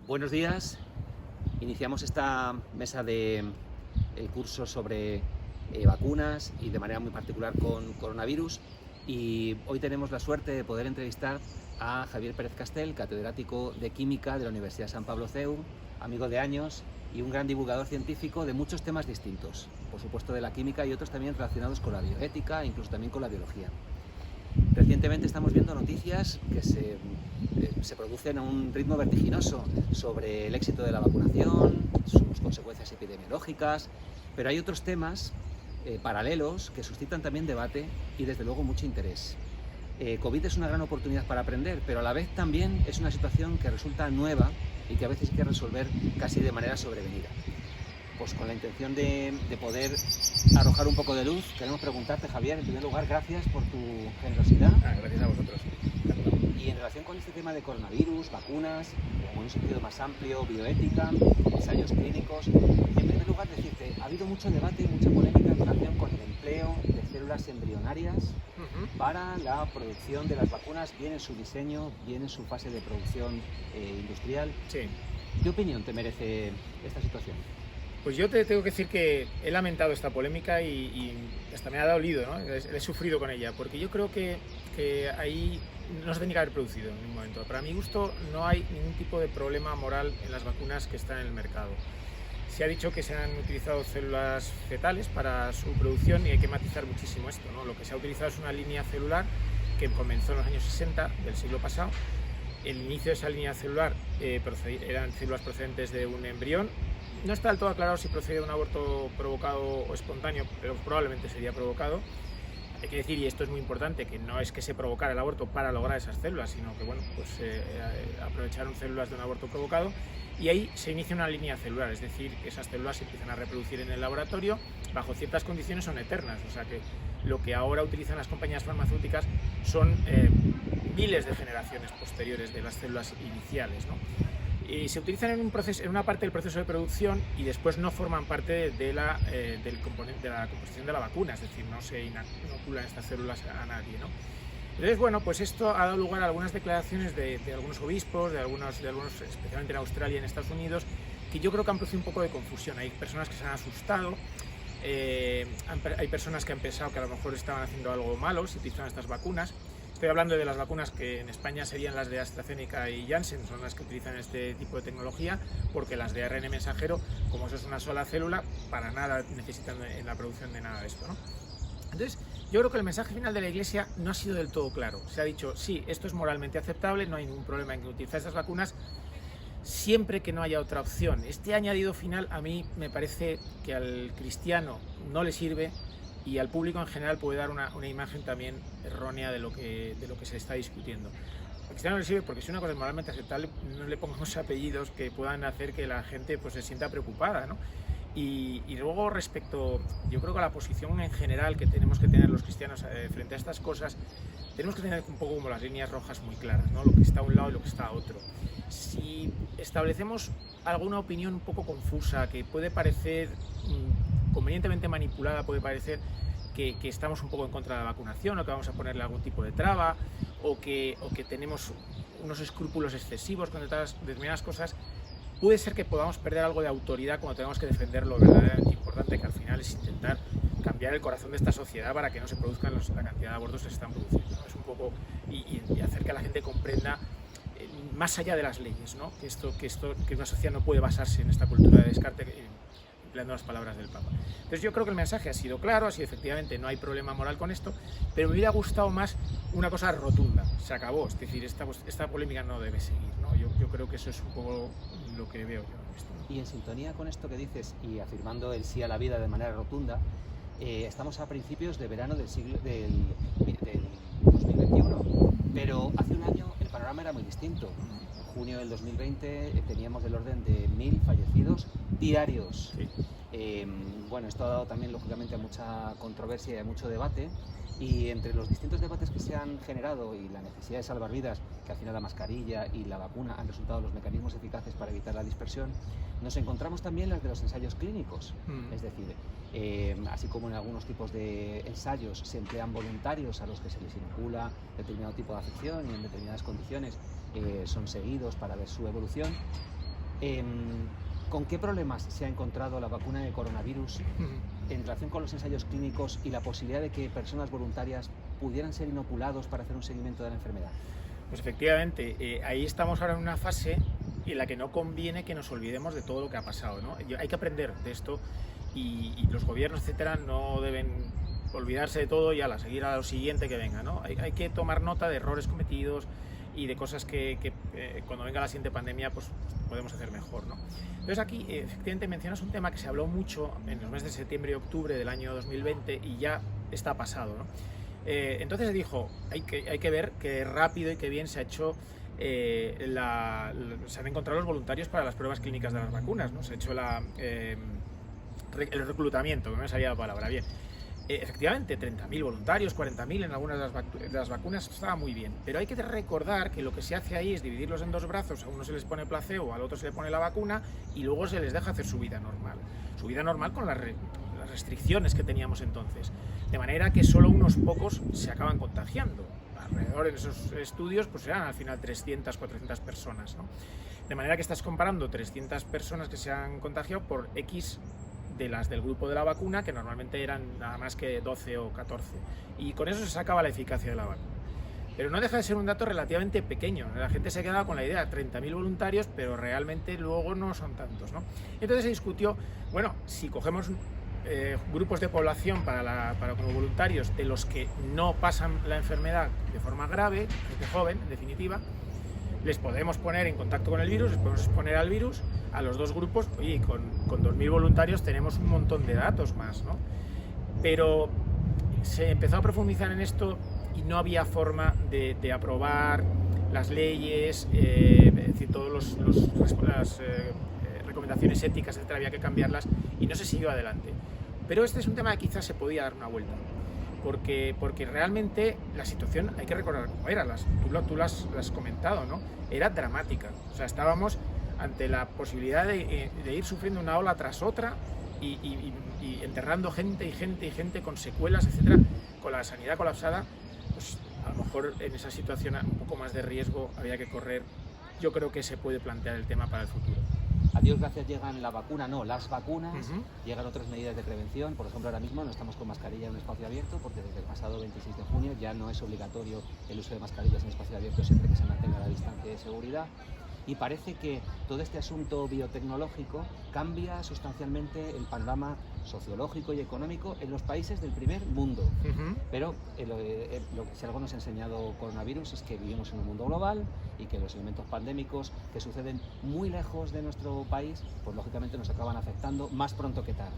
Buenos días. Iniciamos esta mesa de el curso sobre vacunas y de manera muy particular con coronavirus, y hoy tenemos la suerte de poder entrevistar a Javier Pérez Castel, catedrático de Química de la Universidad San Pablo CEU, amigo de años y un gran divulgador científico de muchos temas distintos, por supuesto de la química y otros también relacionados con la bioética e incluso también con la biología. Recientemente estamos viendo noticias que se producen a un ritmo vertiginoso sobre el éxito de la vacunación, sus consecuencias epidemiológicas, pero hay otros temas paralelos que suscitan también debate y desde luego mucho interés. COVID es una gran oportunidad para aprender, pero a la vez también es una situación que resulta nueva y que a veces hay que resolver casi de manera sobrevenida. Pues con la intención de poder arrojar un poco de luz, queremos preguntarte, Javier, en primer lugar, gracias por tu generosidad. Gracias a vosotros. Y en relación con este tema de coronavirus, vacunas, en un sentido más amplio, bioética, ensayos clínicos, en primer lugar decirte, ha habido mucho debate y mucha polémica en relación con el empleo de células embrionarias para la producción de las vacunas, bien en su diseño, bien en su fase de producción industrial. Sí. ¿Qué opinión te merece esta situación? Pues yo te tengo que decir que he lamentado esta polémica y hasta me ha dolido, ¿no? He sufrido con ella, porque yo creo que ahí no se tenía que haber producido en ningún momento. Para mi gusto no hay ningún tipo de problema moral en las vacunas que están en el mercado. Se ha dicho que se han utilizado células fetales para su producción y hay que matizar muchísimo esto, ¿no? Lo que se ha utilizado es una línea celular que comenzó en los años 60 del siglo pasado. El inicio de esa línea celular eran células procedentes de un embrión. No está del todo aclarado si procede de un aborto provocado o espontáneo, pero probablemente sería provocado. Hay que decir, y esto es muy importante, que no es que se provocara el aborto para lograr esas células, sino que bueno, pues aprovecharon células de un aborto provocado y ahí se inicia una línea celular, es decir, que esas células se empiezan a reproducir en el laboratorio bajo ciertas condiciones, son eternas, o sea que lo que ahora utilizan las compañías farmacéuticas son miles de generaciones posteriores de las células iniciales, ¿no? Y se utilizan en una parte del proceso de producción y después no forman parte de la composición de la vacuna, es decir, no se inoculan estas células a nadie, ¿no? Entonces, bueno, pues esto ha dado lugar a algunas declaraciones de algunos obispos, de algunos, especialmente en Australia y en Estados Unidos, que yo creo que han producido un poco de confusión. Hay personas que se han asustado, hay personas que han pensado que a lo mejor estaban haciendo algo malo si utilizaban estas vacunas. Estoy hablando de las vacunas que en España serían las de AstraZeneca y Janssen, son las que utilizan este tipo de tecnología, porque las de ARN mensajero, como eso es una sola célula, para nada necesitan en la producción de nada de esto, ¿no? Entonces, yo creo que el mensaje final de la Iglesia no ha sido del todo claro. Se ha dicho, sí, esto es moralmente aceptable, no hay ningún problema en que utilizar estas vacunas, siempre que no haya otra opción. Este añadido final a mí me parece que al cristiano no le sirve, y al público en general puede dar una imagen también errónea de lo que se está discutiendo. Al cristiano no le sirve porque si una cosa es moralmente aceptable, no le pongamos apellidos que puedan hacer que la gente pues, se sienta preocupada, ¿no? Y luego respecto, yo creo que a la posición en general que tenemos que tener los cristianos frente a estas cosas, tenemos que tener un poco como las líneas rojas muy claras, ¿no? Lo que está a un lado y lo que está a otro. Si establecemos alguna opinión un poco confusa, que puede parecer convenientemente manipulada, puede parecer que estamos un poco en contra de la vacunación o que vamos a ponerle algún tipo de traba o que tenemos unos escrúpulos excesivos con determinadas cosas, puede ser que podamos perder algo de autoridad cuando tenemos que defender lo verdaderamente importante, que al final es intentar cambiar el corazón de esta sociedad para que no se produzcan la cantidad de abortos que se están produciendo, ¿no? Es un poco y hacer que la gente comprenda más allá de las leyes, ¿no? Que una sociedad no puede basarse en esta cultura de descarte, empleando las palabras del Papa. Entonces yo creo que el mensaje ha sido claro, así efectivamente no hay problema moral con esto, pero me hubiera gustado más una cosa rotunda, se acabó, es decir, esta polémica no debe seguir, ¿no? Yo creo que eso es un poco lo que veo yo en esto, ¿no? Y en sintonía con esto que dices y afirmando el sí a la vida de manera rotunda, estamos a principios de verano del 2021, pero hace un año el panorama era muy distinto. En junio del 2020 teníamos del orden de 1000 fallecidos diarios. Sí. Bueno, esto ha dado también lógicamente a mucha controversia y a mucho debate, y entre los distintos debates que se han generado y la necesidad de salvar vidas, que al final la mascarilla y la vacuna han resultado los mecanismos eficaces para evitar la dispersión, nos encontramos también las de los ensayos clínicos. Es decir, así como en algunos tipos de ensayos se emplean voluntarios a los que se les inocula determinado tipo de afección y en determinadas condiciones son seguidos para ver su evolución, ¿Con qué problemas se ha encontrado la vacuna de coronavirus en relación con los ensayos clínicos y la posibilidad de que personas voluntarias pudieran ser inoculados para hacer un seguimiento de la enfermedad? Pues efectivamente, ahí estamos ahora en una fase en la que no conviene que nos olvidemos de todo lo que ha pasado, ¿no? Hay que aprender de esto y los gobiernos, etcétera, no deben olvidarse de todo y seguir a lo siguiente que venga, ¿no? Hay que tomar nota de errores cometidos y de cosas que cuando venga la siguiente pandemia pues podemos hacer mejor, ¿no? Entonces aquí efectivamente mencionas un tema que se habló mucho en los meses de septiembre y octubre del año 2020 y ya está pasado, ¿no? Entonces se dijo, hay que ver qué rápido y qué bien se ha hecho, se han encontrado los voluntarios para las pruebas clínicas de las vacunas, ¿no? Se ha hecho el reclutamiento, que no me salía la palabra bien. Efectivamente, 30.000 voluntarios, 40.000 en algunas de las vacunas, estaba muy bien. Pero hay que recordar que lo que se hace ahí es dividirlos en dos brazos, a uno se les pone placebo, al otro se le pone la vacuna y luego se les deja hacer su vida normal. Su vida normal con las restricciones que teníamos entonces. De manera que solo unos pocos se acaban contagiando. Alrededor en esos estudios pues eran al final 300, 400 personas, ¿no? De manera que estás comparando 300 personas que se han contagiado por X de las del grupo de la vacuna, que normalmente eran nada más que 12 o 14. Y con eso se sacaba la eficacia de la vacuna. Pero no deja de ser un dato relativamente pequeño. La gente se quedaba con la idea de 30.000 voluntarios, pero realmente luego no son tantos, ¿no? Entonces se discutió, bueno, si cogemos grupos de población para como voluntarios de los que no pasan la enfermedad de forma grave, gente joven, en definitiva, les podemos poner en contacto con el virus, les podemos exponer al virus, a los dos grupos, oye, con 2.000 voluntarios tenemos un montón de datos más, ¿no? Pero se empezó a profundizar en esto y no había forma de aprobar las leyes, es decir, todas las recomendaciones éticas, etcétera, había que cambiarlas y no se siguió adelante. Pero este es un tema que quizás se podía dar una vuelta. Porque realmente la situación, hay que recordar cómo era, tú lo has comentado, ¿no? Era dramática, o sea, estábamos ante la posibilidad de ir sufriendo una ola tras otra y enterrando gente con secuelas, etcétera, con la sanidad colapsada. Pues a lo mejor en esa situación un poco más de riesgo había que correr. Yo creo que se puede plantear el tema para el futuro. A Dios gracias llegan las vacunas, llegan otras medidas de prevención. Por ejemplo, ahora mismo no estamos con mascarilla en un espacio abierto porque desde el pasado 26 de junio ya no es obligatorio el uso de mascarillas en espacio abierto siempre que se mantenga la distancia de seguridad. Y parece que todo este asunto biotecnológico cambia sustancialmente el panorama sociológico y económico en los países del primer mundo. Pero si algo nos ha enseñado coronavirus es que vivimos en un mundo global y que los elementos pandémicos que suceden muy lejos de nuestro país, pues lógicamente nos acaban afectando más pronto que tarde.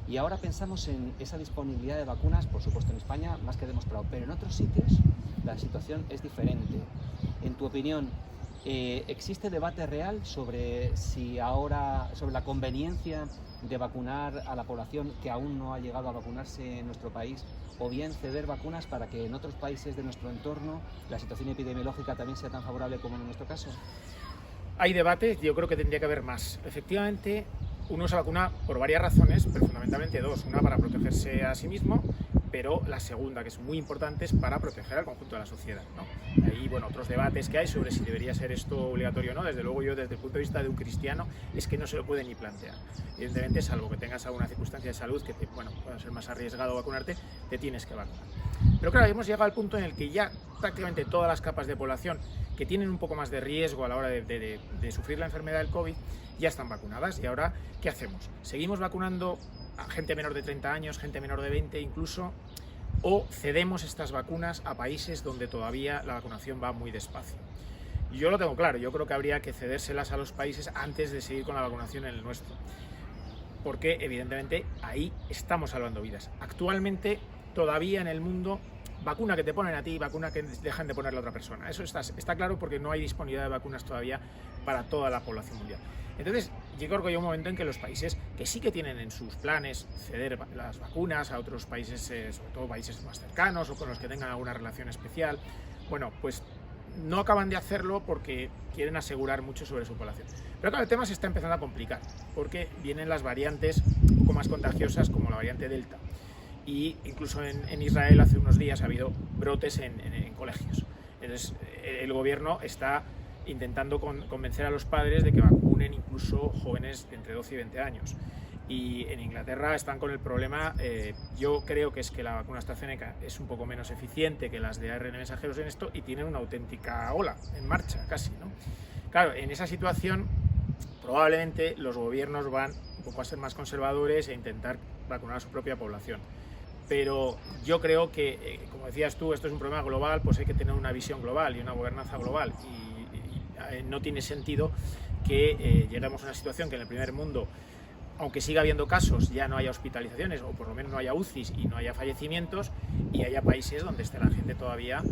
Y ahora pensamos en esa disponibilidad de vacunas, por supuesto en España, más que demostrado, pero en otros sitios la situación es diferente. En tu opinión, ¿existe debate real sobre la conveniencia de vacunar a la población que aún no ha llegado a vacunarse en nuestro país, o bien ceder vacunas para que en otros países de nuestro entorno la situación epidemiológica también sea tan favorable como en nuestro caso? Hay debate, yo creo que tendría que haber más. Efectivamente, uno se vacuna por varias razones, pero fundamentalmente dos. Una para protegerse a sí mismo, pero la segunda, que es muy importante, es para proteger al conjunto de la sociedad, ¿no? Hay, bueno, otros debates que hay sobre si debería ser esto obligatorio o no. Desde luego yo, desde el punto de vista de un cristiano, es que no se lo puede ni plantear. Evidentemente, salvo que tengas alguna circunstancia de salud que pueda ser más arriesgado vacunarte, te tienes que vacunar. Pero claro, hemos llegado al punto en el que ya prácticamente todas las capas de población que tienen un poco más de riesgo a la hora de sufrir la enfermedad del COVID ya están vacunadas. Y ahora, ¿qué hacemos? ¿Seguimos vacunando a gente menor de 30 años, gente menor de 20 incluso, o cedemos estas vacunas a países donde todavía la vacunación va muy despacio? Yo lo tengo claro, yo creo que habría que cedérselas a los países antes de seguir con la vacunación en el nuestro, porque evidentemente ahí estamos salvando vidas. Actualmente todavía en el mundo, vacuna que te ponen a ti, vacuna que dejan de ponerle a otra persona. Eso está claro, porque no hay disponibilidad de vacunas todavía para toda la población mundial. Entonces, yo creo que hay un momento en que los países que sí que tienen en sus planes ceder las vacunas a otros países, sobre todo países más cercanos o con los que tengan alguna relación especial, bueno, pues no acaban de hacerlo porque quieren asegurar mucho sobre su población. Pero claro, el tema se está empezando a complicar, porque vienen las variantes un poco más contagiosas, como la variante Delta. Y incluso en Israel hace unos días ha habido brotes en colegios. Entonces el gobierno está intentando convencer a los padres de que vacunen vacunen incluso jóvenes de entre 12 y 20 años. Y en Inglaterra están con el problema, yo creo que es que la vacuna AstraZeneca es un poco menos eficiente que las de ARN mensajeros en esto y tienen una auténtica ola en marcha casi, ¿no? Claro, en esa situación probablemente los gobiernos van un poco a ser más conservadores e intentar vacunar a su propia población. Pero yo creo que, como decías tú, esto es un problema global, pues hay que tener una visión global y una gobernanza global. Y no tiene sentido que lleguemos a una situación que en el primer mundo, aunque siga habiendo casos, ya no haya hospitalizaciones, o por lo menos no haya UCIs y no haya fallecimientos, y haya países donde esté la gente todavía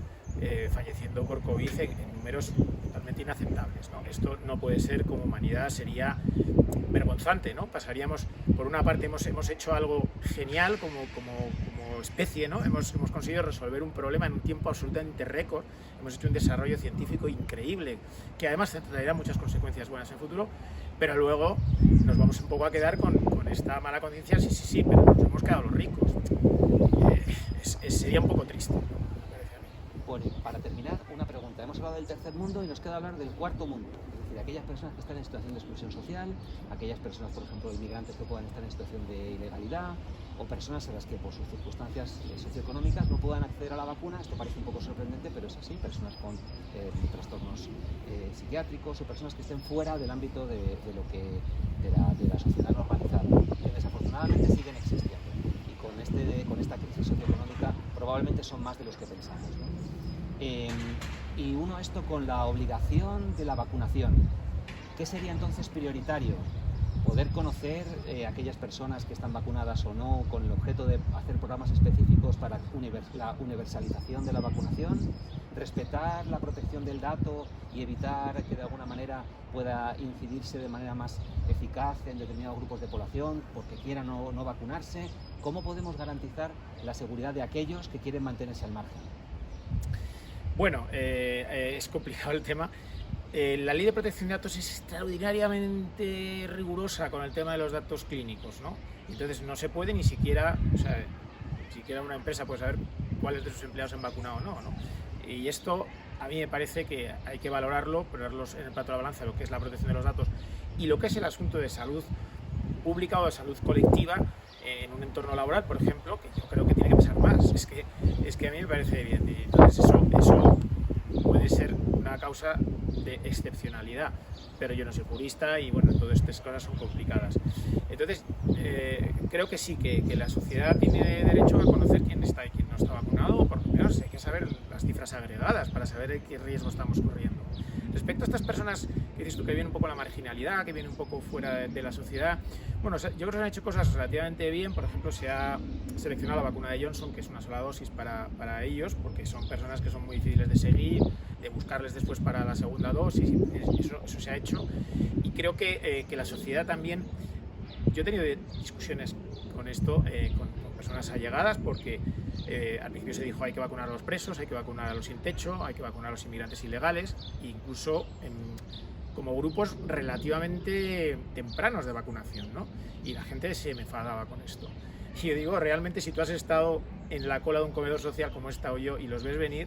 falleciendo por COVID en números totalmente inaceptables, ¿no? Esto no puede ser, como humanidad sería vergonzante, ¿no? Pasaríamos, por una parte hemos hecho algo genial como especie, ¿no? Hemos conseguido resolver un problema en un tiempo absolutamente récord, hemos hecho un desarrollo científico increíble, que además traerá muchas consecuencias buenas en el futuro, pero luego nos vamos un poco a quedar con esta mala conciencia, sí, pero nos hemos quedado los ricos. Sería un poco triste, ¿no? Bueno, para terminar, una pregunta. Hemos hablado del tercer mundo y nos queda hablar del cuarto mundo. Es decir, aquellas personas que están en situación de exclusión social, aquellas personas, por ejemplo, inmigrantes que puedan estar en situación de ilegalidad, o personas a las que por sus circunstancias socioeconómicas no puedan acceder a la vacuna. Esto parece un poco sorprendente, pero es así. Personas con trastornos psiquiátricos o personas que estén fuera del ámbito de la sociedad normalizada, que desafortunadamente siguen existiendo. Y con esta crisis socioeconómica probablemente son más de los que pensamos, ¿no? Y uno esto con la obligación de la vacunación. ¿Qué sería entonces prioritario? Poder conocer aquellas personas que están vacunadas o no, con el objeto de hacer programas específicos para la universalización de la vacunación, respetar la protección del dato y evitar que de alguna manera pueda incidirse de manera más eficaz en determinados grupos de población porque quieran o no vacunarse. ¿Cómo podemos garantizar la seguridad de aquellos que quieren mantenerse al margen? Bueno, es complicado el tema. La ley de protección de datos es extraordinariamente rigurosa con el tema de los datos clínicos, ¿no? Entonces no se puede ni siquiera, ni siquiera una empresa puede saber cuáles de sus empleados se han vacunado o no, ¿no? Y esto a mí me parece que hay que valorarlo, ponerlos en el plato de la balanza, lo que es la protección de los datos y lo que es el asunto de salud pública o de salud colectiva en un entorno laboral, por ejemplo, que yo creo que tiene que pesar más. Es que a mí me parece bien. Y entonces eso puede ser una causa de excepcionalidad, pero yo no soy jurista y bueno, todas estas cosas son complicadas. Entonces, creo que sí, que la sociedad tiene derecho a conocer quién está y quién no está vacunado, o por lo menos hay que saber las cifras agregadas para saber qué riesgo estamos corriendo. Respecto a estas personas que dices tú que vienen un poco a la marginalidad, que vienen un poco fuera de la sociedad, bueno, yo creo que se han hecho cosas relativamente bien. Por ejemplo, se ha seleccionado la vacuna de Johnson, que es una sola dosis para ellos, porque son personas que son muy difíciles de seguir, de buscarles después para la segunda dosis, eso se ha hecho. Y creo que la sociedad también, yo he tenido discusiones con esto, con personas allegadas, porque al principio se dijo hay que vacunar a los presos, hay que vacunar a los sin techo, hay que vacunar a los inmigrantes ilegales, incluso como grupos relativamente tempranos de vacunación, ¿no? Y la gente se me enfadaba con esto. Y yo digo, realmente si tú has estado en la cola de un comedor social como he estado yo y los ves venir,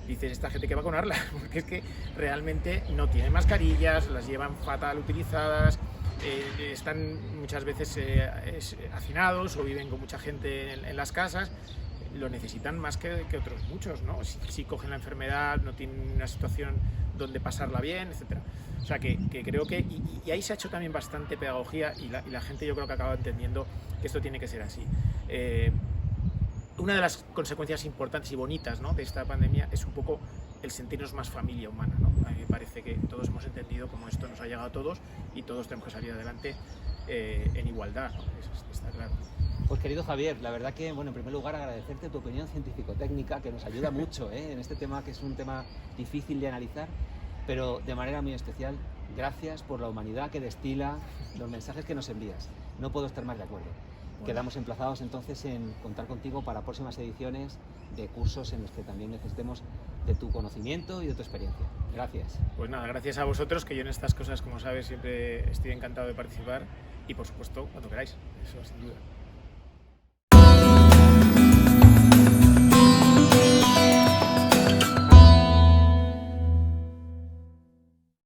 dices, esta gente hay que vacunarla, porque es que realmente no tienen mascarillas, las llevan fatal utilizadas, están muchas veces hacinados o viven con mucha gente en las casas, lo necesitan más que otros muchos, ¿no? Si cogen la enfermedad, no tienen una situación donde pasarla bien, etcétera. O sea que creo que, y ahí se ha hecho también bastante pedagogía y la gente yo creo que acaba entendiendo que esto tiene que ser así. Una de las consecuencias importantes y bonitas, ¿no?, de esta pandemia es un poco el sentirnos más familia humana, ¿no? A mí me parece que todos hemos entendido cómo esto nos ha llegado a todos y todos tenemos que salir adelante en igualdad, ¿no? Eso está claro. Pues querido Javier, la verdad que, bueno, en primer lugar agradecerte tu opinión científico-técnica, que nos ayuda mucho en este tema, que es un tema difícil de analizar, pero de manera muy especial, gracias por la humanidad que destila los mensajes que nos envías. No puedo estar más de acuerdo. Bueno. Quedamos emplazados entonces en contar contigo para próximas ediciones de cursos en los que también necesitemos de tu conocimiento y de tu experiencia. Gracias. Pues nada, gracias a vosotros, que yo en estas cosas, como sabes, siempre estoy encantado de participar y por supuesto, cuando queráis, eso sin duda.